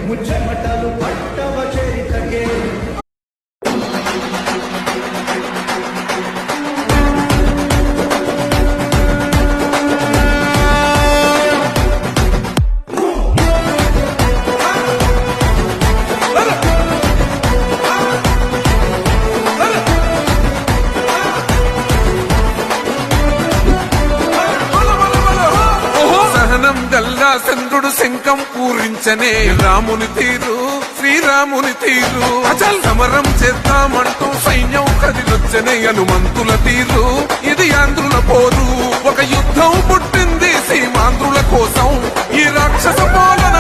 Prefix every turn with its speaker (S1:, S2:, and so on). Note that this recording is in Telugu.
S1: ముచ్చమటలు పట్టవ చరితకే
S2: చంద్రుడు శంఖం పూరించనే రాముని తీరు శ్రీరాముని తీరు అచల్ సమరం చేద్దామంటూ సైన్యం కదిలొచ్చనే హనుమంతుల తీరు ఇది ఆంధ్రుల పోరు ఒక యుద్ధం పుట్టింది సీమాంధ్రుల కోసం ఈ రాక్షస పాలన